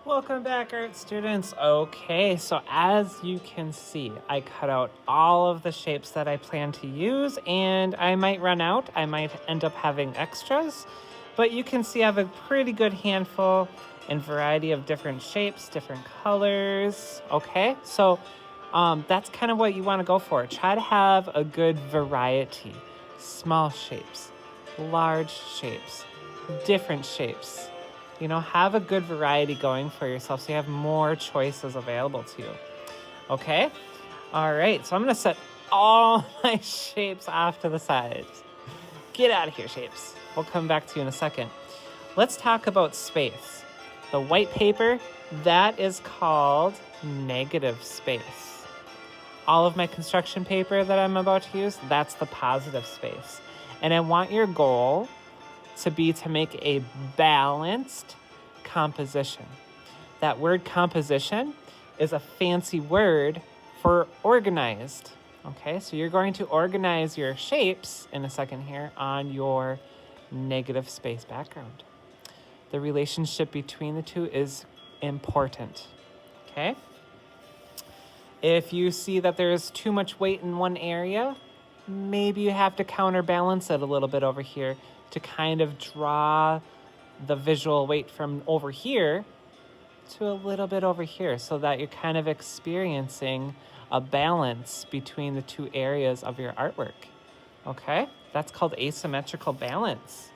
Welcome back, art students. Okay, so as you can see, I cut out all of the shapes that I plan to use, and I might run out. I might end up having extras, but you can see I have a pretty good handful and variety of different shapes, different colors. Okay, so that's kind of what you want to go for. Try to have a good variety. Small shapes, large shapes, different shapes. Have a good variety going for yourself so you have more choices available to you. Okay? All right, so I'm going to set all my shapes off to the sides. Get out of here, shapes. We'll come back to you in a second. Let's talk about space. The white paper, that is called negative space. All of my construction paper that I'm about to use, that's the positive space. And I want your goal to be to make a balanced composition. That word composition is a fancy word for organized. Okay, so you're going to organize your shapes in a second here on your negative space background. The relationship between the two is important. Okay? If you see that there's too much weight in one area, maybe you have to counterbalance it a little bit over here to kind of draw the visual weight from over here to a little bit over here so that you're kind of experiencing a balance between the two areas of your artwork. Okay, that's called asymmetrical balance.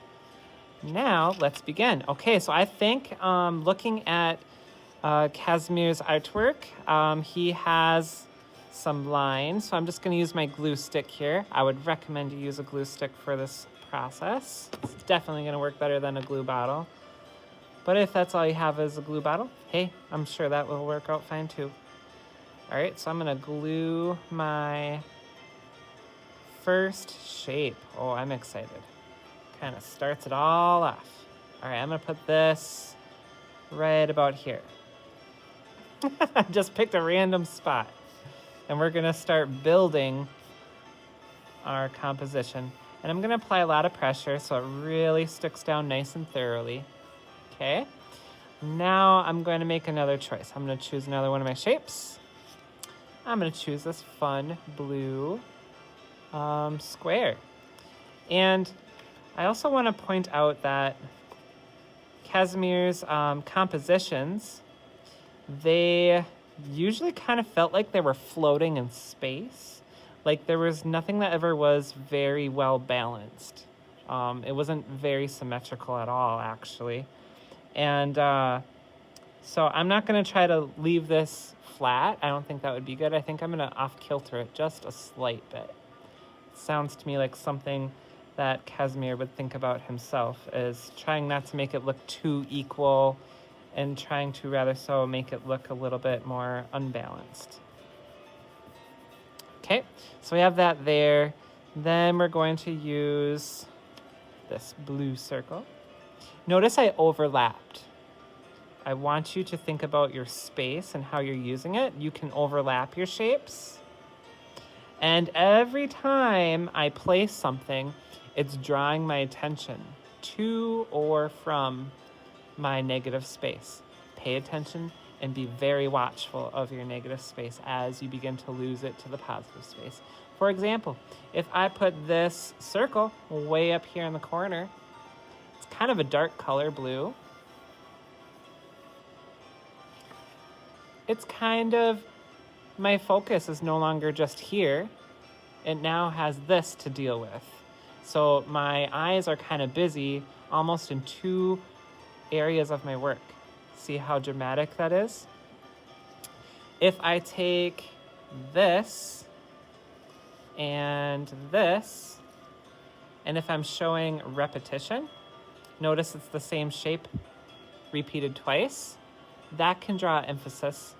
Now let's begin. Okay, so I think looking at Kazimir's artwork, he has some lines. So I'm just going to use my glue stick here. I would recommend you use a glue stick for this process. It's definitely going to work better than a glue bottle. But if that's all you have is a glue bottle, hey, I'm sure that will work out fine too. All right, so I'm going to glue my first shape. Oh, I'm excited. Kind of starts it all off. All right, I'm going to put this right about here. I just picked a random spot. And we're going to start building our composition. And I'm going to apply a lot of pressure so it really sticks down nice and thoroughly. Okay. Now I'm going to make another choice. I'm going to choose another one of my shapes. I'm going to choose this fun blue square. And I also want to point out that Kazimir's compositions, they usually kind of felt like they were floating in space. Like there was nothing that ever was very well balanced. It wasn't very symmetrical at all, actually. And so I'm not going to try to leave this flat. I don't think that would be good. I think I'm going to off-kilter it just a slight bit. It sounds to me like something that Kazimir would think about himself, is trying not to make it look too equal and trying to rather so make it look a little bit more unbalanced. Okay, so we have that there. Then we're going to use this blue circle. Notice I overlapped. I want you to think about your space and how you're using it. You can overlap your shapes. And every time I place something, it's drawing my attention to or from my negative space. Pay attention and be very watchful of your negative space as you begin to lose it to the positive space. For example, if I put this circle way up here in the corner, it's kind of a dark color blue. It's kind of, my focus is no longer just here. It now has this to deal with. So my eyes are kind of busy almost in two areas of my work. See how dramatic that is? If I take this and this, and if I'm showing repetition, notice it's the same shape repeated twice. That can draw emphasis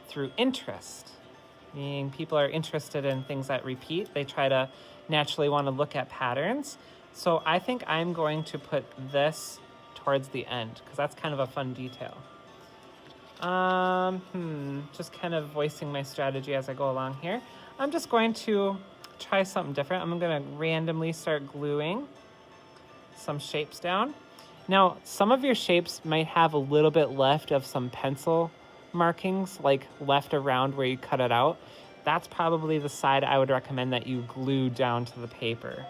through interest, meaning people are interested in things that repeat. They try to naturally want to look at patterns. So I think I'm going to put this towards the end because that's kind of a fun detail. Just kind of voicing my strategy as I go along here. I'm just going to try something different. I'm going to randomly start gluing some shapes down. Now, some of your shapes might have a little bit left of some pencil markings, like left around where you cut it out. That's probably the side I would recommend that you glue down to the paper.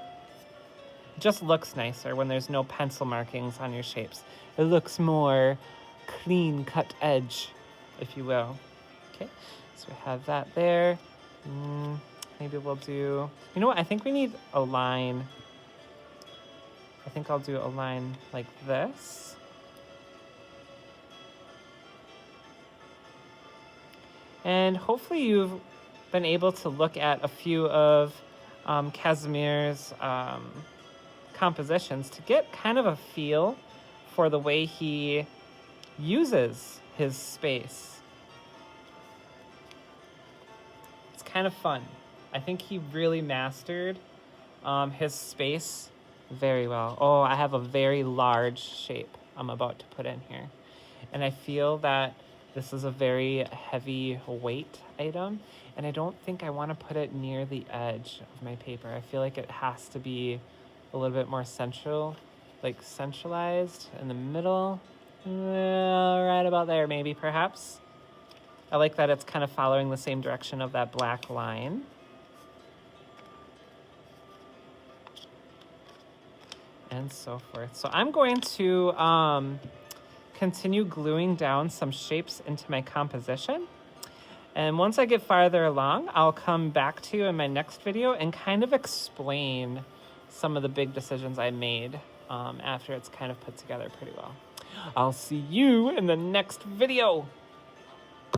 It just looks nicer when there's no pencil markings on your shapes. It looks more clean cut edge, if you will. Okay, so we have that there. Maybe we'll do, you know what, I think we need a line. I think I'll do a line like this. And hopefully you've been able to look at a few of Kazimir's compositions to get kind of a feel for the way he uses his space. It's kind of fun. I think he really mastered his space very well. Oh, I have a very large shape I'm about to put in here. And I feel that this is a very heavy weight item, and I don't think I want to put it near the edge of my paper. I feel like it has to be a little bit more central, like centralized in the middle. Right about there, maybe, perhaps. I like that it's kind of following the same direction of that black line. And so forth. So I'm going to continue gluing down some shapes into my composition. And once I get farther along, I'll come back to you in my next video and kind of explain some of the big decisions I made after it's kind of put together pretty well. I'll see you in the next video.